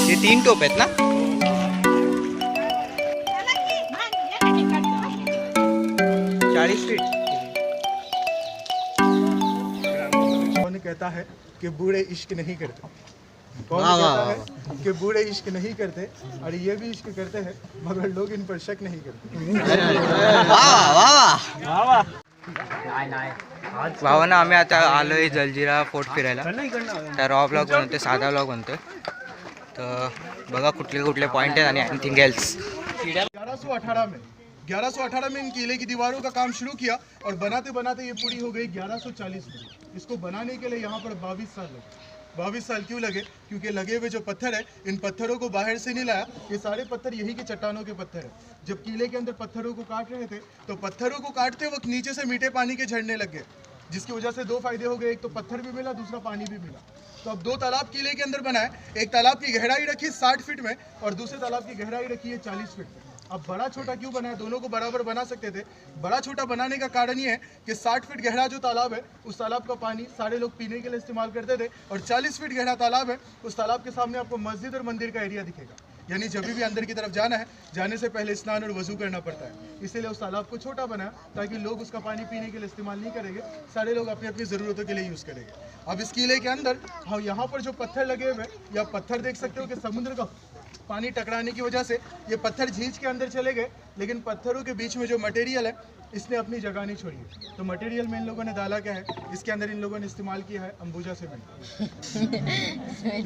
ये 3 टोप आहेत ना? 40 फीट। कौन कहता है कि बूढ़े इश्क नहीं करते? कौन कहता है कि बूढ़े इश्क नहीं करते? और ये भी इश्क करते हैं मगर लोग इन पर शक नहीं करते। भावानं आम्ही आता आलोय जलजिरा फोर्ट फिरायला. त्या रॉ ब्लॉग बनवते, साधा ब्लॉग बनतोय. तर बघा कुठले कुठले पॉइंट आहेत आणि एनिथिंग एल्स. 1118 में इन किले की दीवारों का काम शुरू किया और बनाते बनाते ये पूरी हो गई 1140 में. इसको बनाने के लिए यहाँ पर 22 साल लगे. 22 साल क्यों लगे? क्योंकि लगे हुए जो पत्थर है, इन पत्थरों को बाहर से नहीं लाया. ये सारे पत्थर यही के चट्टानों के पत्थर है. जब किले के अंदर पत्थरों को काट रहे थे तो पत्थरों को काटते वक्त नीचे से मीठे पानी के झरने लग गए, जिसकी वजह से 2 फायदे हो गए. एक तो पत्थर भी मिला, दूसरा पानी भी मिला. तो अब 2 तालाब किले के अंदर बनाए. एक तालाब की गहराई रखी 60 फीट में और दूसरे तालाब की गहराई रखी है 40 फीट में. अब बड़ा छोटा क्यों बनाया? दोनों को बराबर बना सकते थे. बड़ा छोटा बनाने का कारण ये है कि 60 फीट गहरा जो तालाब है, उस तालाब का पानी सारे लोग पीने के लिए इस्तेमाल करते थे, और 40 फीट गहरा तालाब है, उस तालाब के सामने आपको मस्जिद और मंदिर का एरिया दिखेगा. यानी जब भी अंदर की तरफ जाना है, जाने से पहले स्नान और वजू करना पड़ता है. इसीलिए उस तालाब को छोटा बनाया ताकि लोग उसका पानी पीने के लिए इस्तेमाल नहीं करेंगे, सारे लोग अपनी अपनी ज़रूरतों के लिए यूज़ करेंगे. अब इस किले के अंदर हम यहाँ पर जो पत्थर लगे हुए हैं, या पत्थर देख सकते हो कि समुद्र का पानी टकराने की वजह से ये पत्थर झींच के अंदर चले गए, लेकिन पत्थरों के बीच में जो मटेरियल है इसने अपनी जगह नहीं छोड़ी है. तो मटेरियल में इन लोगों ने डाला क्या है? इसके अंदर इन लोगों ने इस्तेमाल किया है अंबुजा सीमेंट.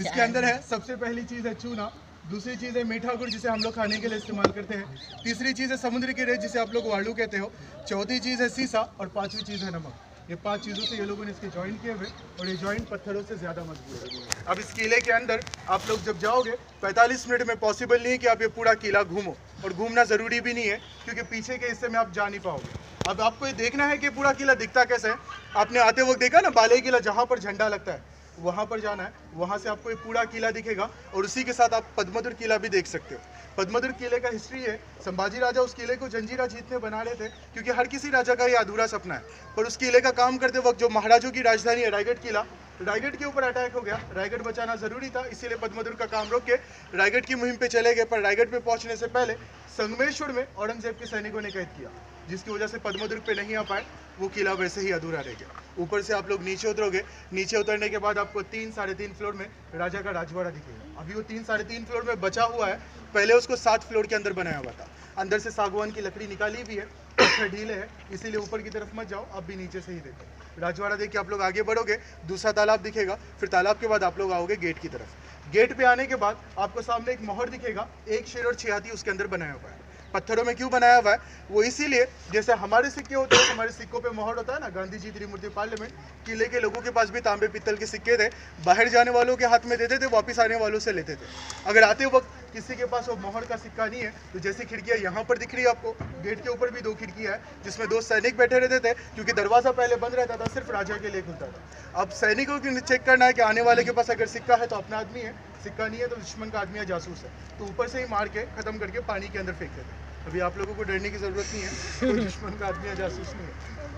इसके अंदर है सबसे पहली चीज़ है चूना, दूसरी चीज़ है मीठा गुड़ जिसे हम लोग खाने के लिए इस्तेमाल करते हैं, तीसरी चीज़ है समुद्र की रेत जिसे आप लोग वालू कहते हो, चौथी चीज़ है सीसा, और पाँचवीं चीज़ है नमक. ये 5 चीज़ों से ये लोगों ने इसके जॉइंट किए हुए, और ये जॉइंट पत्थरों से ज़्यादा मजबूत है. अब इस किले के अंदर आप लोग जब जाओगे 45 मिनट में पॉसिबल नहीं है कि आप ये पूरा किला घूमो, और घूमना ज़रूरी भी नहीं है क्योंकि पीछे के हिस्से में आप जा नहीं पाओगे. अब आपको ये देखना है कि पूरा किला दिखता कैसे है. आपने आते वक्त देखा ना बाले किला, जहाँ पर झंडा लगता है वहाँ पर जाना है, वहाँ से आपको ये पूरा किला दिखेगा, और उसी के साथ आप पद्मदुर किला भी देख सकते हो. पद्मदुर किले का हिस्ट्री है, संभाजी राजा उस किले को जंजीरा जीतने बना रहे थे, क्योंकि हर किसी राजा का ये अधूरा सपना है. पर उस किले का काम करते वक्त जो महाराजों की राजधानी है रायगढ़ किला, रायगढ़ के ऊपर अटैक हो गया. रायगढ़ बचाना जरूरी था, इसीलिए पद्मदुर का काम रोक के रायगढ़ की मुहिम पे चले गए. पर रायगढ़ पे पहुंचने से पहले संगमेश्वर में औरंगजेब के सैनिकों ने कैद किया, जिसकी वजह से पद्मदुर पे नहीं आ पाए. वो किला वैसे ही अधूरा रह गया. ऊपर से आप लोग नीचे उतरोगे, नीचे उतरने के बाद आपको 3-3.5 फ्लोर में राजा का राजवाड़ा दिखेगा. अभी वो 3-3.5 फ्लोर में बचा हुआ है, पहले उसको 7 फ्लोर के अंदर बनाया हुआ था. अंदर से सागवान की लकड़ी निकाली भी है, पत्थर ढीले है, इसीलिए ऊपर की तरफ मत जाओ, आप भी नीचे से ही देखो. राजवाड़ा देख के आप लोग आगे बढ़ोगे, दूसरा तालाब दिखेगा, फिर तालाब के बाद आप लोग आओगे गेट की तरफ. गेट पे आने के बाद आपको सामने एक मोहर दिखेगा, 1 शेर और 6 हाथी उसके अंदर बनाया हुआ है. पत्थरों में क्यों बनाया हुआ है? वो इसीलिए जैसे हमारे सिक्के होते हैं, हमारे सिक्कों पे मोहर होता है ना, गांधी जी, त्रिमूर्ति, पार्लियामेंट. किले के लोगों के पास भी तांबे पीतल के सिक्के थे, बाहर जाने वालों के हाथ में देते थे, वापस आने वालों से लेते थे. अगर आते वक्त किसी के पास वो मोहर का सिक्का नहीं है, तो जैसी खिड़कियाँ यहाँ पर दिख रही है आपको, गेट के ऊपर भी 2 खिड़कियाँ है जिसमें 2 सैनिक बैठे रहते थे, क्योंकि दरवाज़ा पहले बंद रहता था, सिर्फ राजा के लिए खुलता था. अब सैनिकों को चेक करना है कि आने वाले के पास अगर सिक्का है तो अपना आदमी है, सिक्का नहीं है तो दुश्मन का आदमी है, जासूस है. तो ऊपर से ही मार के ख़त्म करके पानी के अंदर फेंक देते. अभी आप लोगों को डरने की ज़रूरत नहीं है, कोई दुश्मन का आदमी या जासूस नहीं है.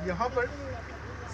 यहाँ पर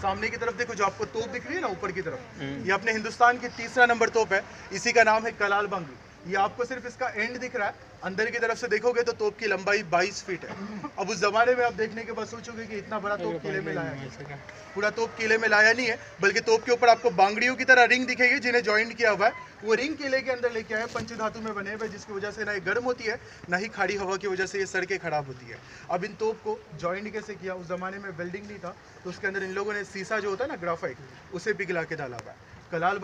सामने की तरफ देखो, जो आपको तोप दिख रही है ना ऊपर की तरफ, ये अपने हिंदुस्तान की 3रा नंबर तोप है. इसी का नाम है कलाल बंगी. ये आपको सिर्फ इसका एंड दिख रहा है, अंदर की तरफ से देखोगे तो तोप की लंबाई 22 फीट है. अब उस ज़माने में आप देखने के बाद सोचोगे कि इतना बड़ा तोप किले में लाया है. पूरा तोप किले में लाया नहीं है, बल्कि तोप के ऊपर आपको बांगड़ियों की तरह रिंग दिखेगी जिन्हें जॉइंट किया हुआ है. वो रिंग किले के अंदर लेके आए, पंचधातु में बने हुए, जिसकी वजह से ना ये गर्म होती है, ना ही खाड़ी हवा की वजह से ये सड़कें खराब होती है. अब इन तोप को जॉइंट कैसे किया? उस ज़माने में वेल्डिंग नहीं था, तो उसके अंदर इन लोगों ने सीसा जो होता है ना, ग्राफाइट, उसे पिघला के डाला हुआ है. कलाल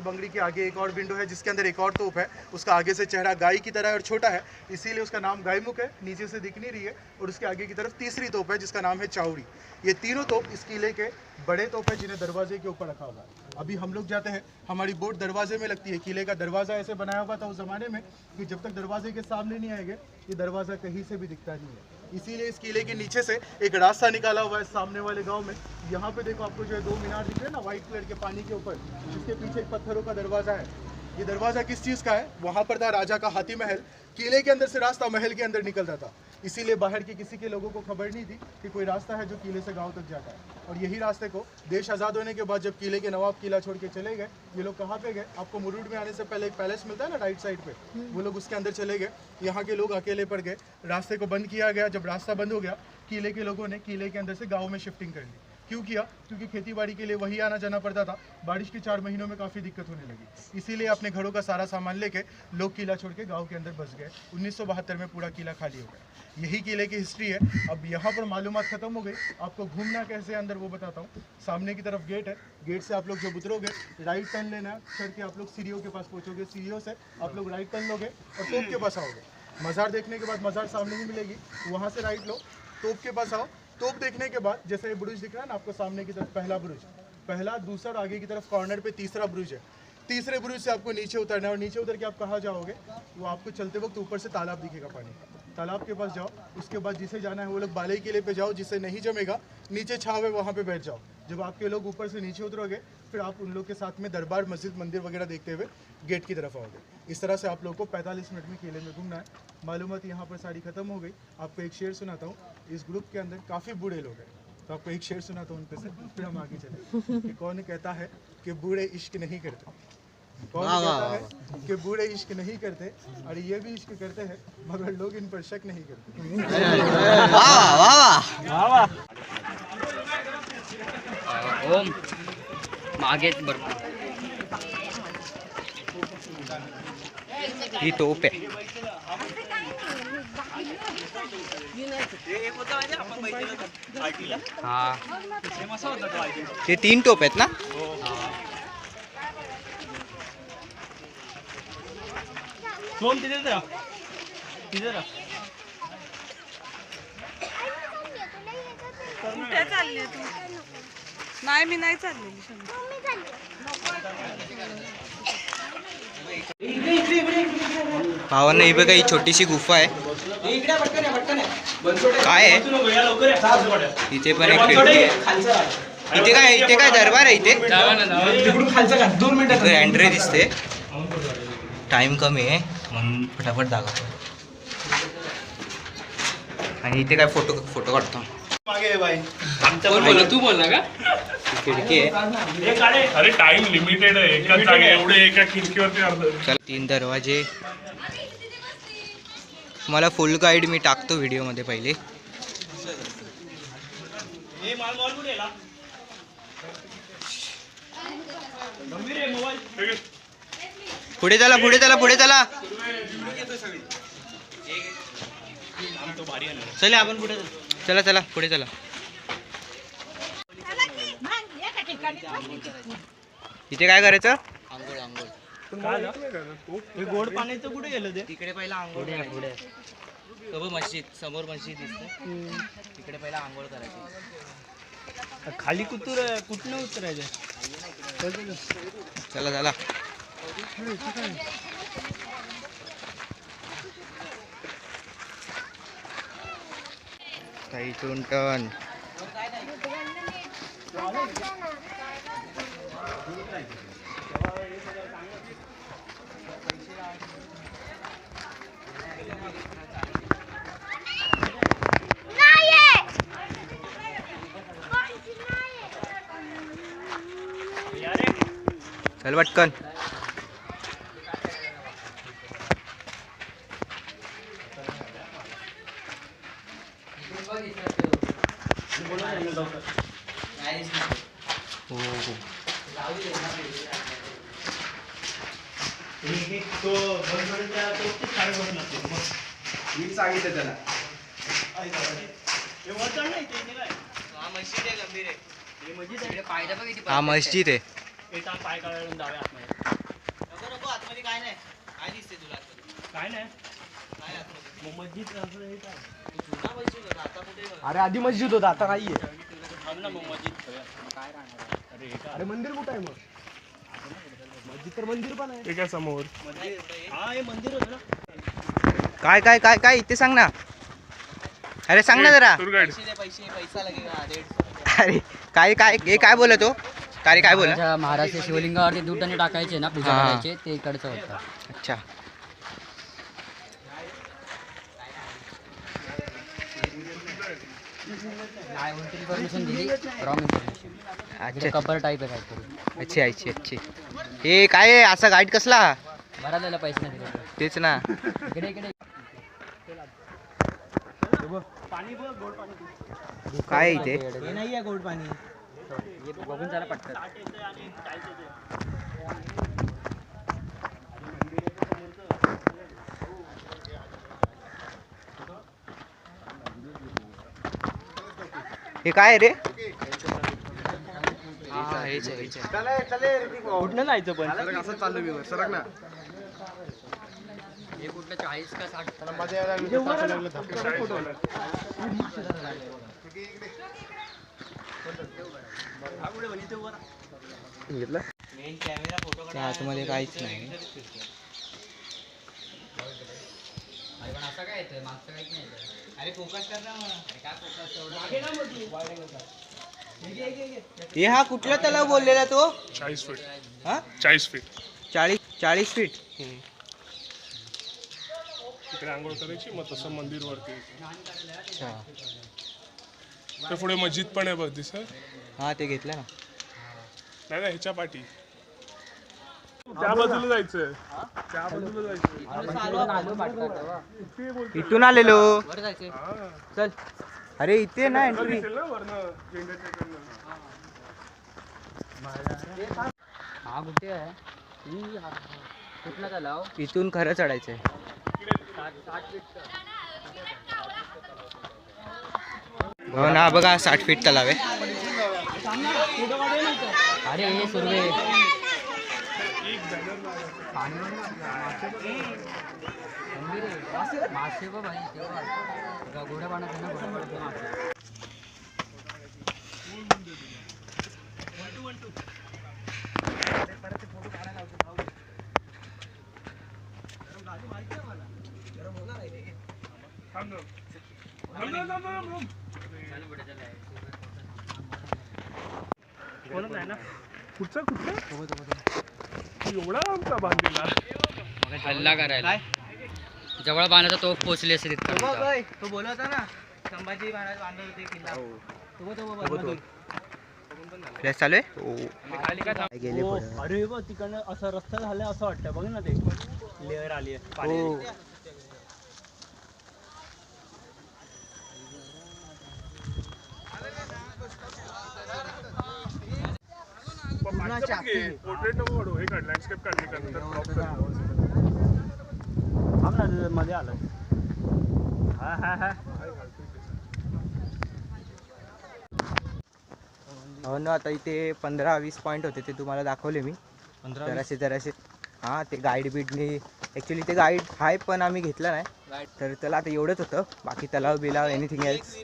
बंगड़ी के आगे एक और विंडो है जिसके अंदर एक और तोप है. उसका आगे से चेहरा गाय की तरह है और छोटा है, इसीलिए उसका नाम गायमुख है, नीचे से दिख नहीं रही है. और उसके आगे की तरफ तीसरी तोप है जिसका नाम है चाउड़ी. ये तीनों तोप इस किले के बड़े तोप है जिन्हें दरवाजे के ऊपर रखा हुआ है. अभी हम लोग जाते हैं, हमारी बोट दरवाजे में लगती है. किले का दरवाज़ा ऐसे बनाया हुआ था उस ज़माने में कि जब तक दरवाजे के सामने नहीं आएंगे ये दरवाज़ा कहीं से भी दिखता नहीं है. इसीलिए इस किले के नीचे से एक रास्ता निकाला हुआ है सामने वाले गांव में. यहाँ पे देखो, आपको जो है 2 मीनार दिख रहे हैं ना, वाइट कलर के पानी के ऊपर, जिसके पीछे एक पत्थरों का दरवाज़ा है. ये दरवाज़ा किस चीज़ का है? वहाँ पर था राजा का हाथी महल। किले के अंदर से रास्ता महल के अंदर निकलता था, इसीलिए बाहर के किसी के लोगों को खबर नहीं थी कि कोई रास्ता है जो किले से गांव तक जाता है। और यही रास्ते को देश आज़ाद होने के बाद जब किले के नवाब किला छोड़ के चले गए, ये लोग कहाँ पे गए? आपको मुरुड में आने से पहले एक पैलेस मिलता है ना राइट साइड पे, वो लोग उसके अंदर चले गए। यहाँ के लोग अकेले पड़ गए, रास्ते को बंद किया गया। जब रास्ता बंद हो गया, किले के लोगों ने किले के अंदर से गाँव में शिफ्टिंग कर ली। क्यों किया? क्योंकि खेती बाड़ी के लिए वही आना जाना पड़ता था। बारिश के 4 महीनों में काफ़ी दिक्कत होने लगी, इसीलिए अपने घरों का सारा सामान लेके लोग किला छोड़ के गांव के अंदर बस गए। 1972 में पूरा किला खाली हो गया। यही किले की हिस्ट्री है। अब यहाँ पर मालूमात खत्म हो गई, आपको घूमना कैसे अंदर वो बताता हूँ। सामने की तरफ गेट है, गेट से आप लोग जब उतरोगे राइट टर्न लेना है, चढ़ के आप लोग सीढ़ियों के पास पहुँचोगे, सीढ़ियों से आप लोग राइट टर्न लोगे और तोप के पास आओगे। मज़ार देखने के बाद मज़ार सामने ही मिलेगी, वहाँ से राइट लो, तोप के पास आओ। तोप देखने के बाद जैसे ये बुरुज दिख रहा है ना आपको सामने की तरफ, पहला बुरुज, पहला, दूसरा और आगे की तरफ कॉर्नर पे तीसरा बुरुज है। तीसरे बुरुज से आपको नीचे उतरना है और नीचे उतर के आप कहाँ जाओगे? वो आपको चलते वक्त ऊपर से तालाब दिखेगा, पानी, तालाब के पास जाओ। उसके बाद जिसे जाना है वो लोग बाले किले पे जाओ, जिसे नहीं जमेगा नीचे छाव है वहाँ पे बैठ जाओ। जब आपके लोग ऊपर से नीचे उतरोगे फिर आप उन लोग के साथ में दरबार, मस्जिद, मंदिर वगैरह देखते हुए गेट की तरफ आओगे। इस तरह से आप लोगों को 45 मिनट में किले में घूमना है। मालूमात यहाँ पर सारी खत्म हो गई। आपको एक शेर सुनाता हूँ। इस ग्रुप के अंदर काफ़ी बूढ़े लोग हैं, तो आपको एक शेर सुनाता हूँ उनपे से, फिर हम आगे चले। कि कौन कहता है कि बूढ़े इश्क नहीं करते? कौन कहता है कि बूढ़े इश्क नहीं करते? और ये भी इश्क करते हैं मगर लोग इन पर शक नहीं करते। ओम मागेच बरोबर ही तोप आहे. हा, ते 3 टोप आहेत ना? सोम तिथे जा, तिथे जा. कुठे चालली तू? नाही, मी नाही चाललेली. भावांना ही बघा, ही छोटीशी गुफा आहे. काय आहे इथे? पण एक इथे काय दरबार आहे इथे? इथे एंट्री दिसते. टाइम कमी आहे म्हणून फटाफट दाखवतो. आणि इथे काय फोटो काढतो. तू बोलला का? खिडकी आहे. अरे टाइम लिमिटेड आहे, एका जागे एवढे एका खिडकीवरती अर्ध. चला, 3 दरवाजे. मला फुल गाईड मी टाकतो व्हिडिओमध्ये पहिले. पुढे चला, पुढे चला, पुढे चला. चला आपण पुढे चला, चला पुढे चला. इथे काय करायचं? आंघोळ, आंघोळ. गोड पाण्याचं कुठे गेलं ते? तिकडे पहिला आंघोळ करायची. मस्जिद समोर मस्जिद दिसते, तिकडे पहिला आंघोळ करायची. खाली कुठनं उतरायचं? चला चला. काही टन. चल पटकन. हो हो. मी सांगितलं त्याला. हा मस्जिद आहे. पाय काढून जाऊया आतमध्ये. काय नाही, काय दिसते तुला? काय नाही मग मस्जिद अरे आधी मस्जिद होता, आता नाहीये. थांब ना, मग मस्जिद काय राहणार? अरे मंदिर कुठं आहे मग? मस्जिद तर मंदिर पण आहे. काय समोर? हा, हे मंदिर होतं ना. काय काय काय काय इथे सांग ना. अरे सांग ना जरा. Tour guide. अरे काय काय हे काय बोलत हो? तारी काय बोला? माझ्या महाराष्ट्र शिवलिंगावरती दूध आणि टाकायचे ना पूजा हा. करायचे ते इकडचं होतं. अच्छा. इन्फॉर्मेशन दिली रॉंग इन्फॉर्मेशन. अच्छा कबर टाईप आहे काहीतरी. अच्छी अच्छी अच्छी. हे काय आहे असा गाईड कसला? बरा त्याला पैसे नाही दिले. तेच ना. इकडे इकडे काय आहे इथे? हे नाहीये गोड पाणी. हे बघून जरा पटकन. हे काय आहे रे? कुठनं जायचं पण असं चाललो मी सरक ना. हे कुठलं 40 का 60 घेतलं त्या आतमध्ये काहीच नाही. पण असं काय येतं मागचं काहीच नाही येतं. अरे फोकस कर ना मग. अरे काय फोकस हे हा कुठला तलाव बोललेला तो? 40 फीट. हा 40 फीट. 40 फीट. तिकडे आंघोळ करायची मग तसं मंदिर वरती. अच्छा. तर पुढे मस्जिद पण आहे बघ दिसत. हा ते घेतलं ना. नाही ना ह्याच्या पाठी. त्या बाजूला जायचं. त्या बाजूला जायचं. इथून आलेलो. वर जायचं. हा. चल. अरे इथे ना एंट्री. दिसेल ना वरनं झेंड्याच्या इकडनं. हा कुठे आहे? कुठला तलाव? इथून खरं चढायचंय. हो ना बघा 60 फीट तलाव आहे. अरे हे सुरवे. मासे बघ भाई तेव्हा गोड्या पाण्यात ना गोड्या पडतो मासे. कुठचा एवढा आमचा बांधलेला. हल्ला करायला जवळ बांधायचा तोफ पोचली असेल इतका. तो बोलत होता ना संभाजी महाराज बांधत होते किल्ला. फ्लॅश चालू आहे. गेले पुढे. अरे बघ तिकडनं असा रस्ता झालाय असं वाटतं बघ ना ते लेअर आली आहे पाणी. पोर्ट्रेट नको काढू. हे काढ लँडस्केप काढली का नंतर क्रॉप कर. थांब ना मध्ये आलं. हा हा हा हो ना आता इथे 15-20 पॉईंट होते ते तुम्हाला दाखवले मी. जराशे हां ते गाईड बीडनी ॲक्च्युली ते गाईड आहे पण आम्ही घेतला नाही. तर त्याला आता एवढंच होतं. बाकी तलाव बिलाव एनिथिंग एल्स.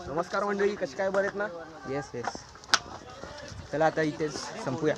नमस्कार मंडळी कशी काय बरेत ना. Yes yes. चला आता इथेच संपूया.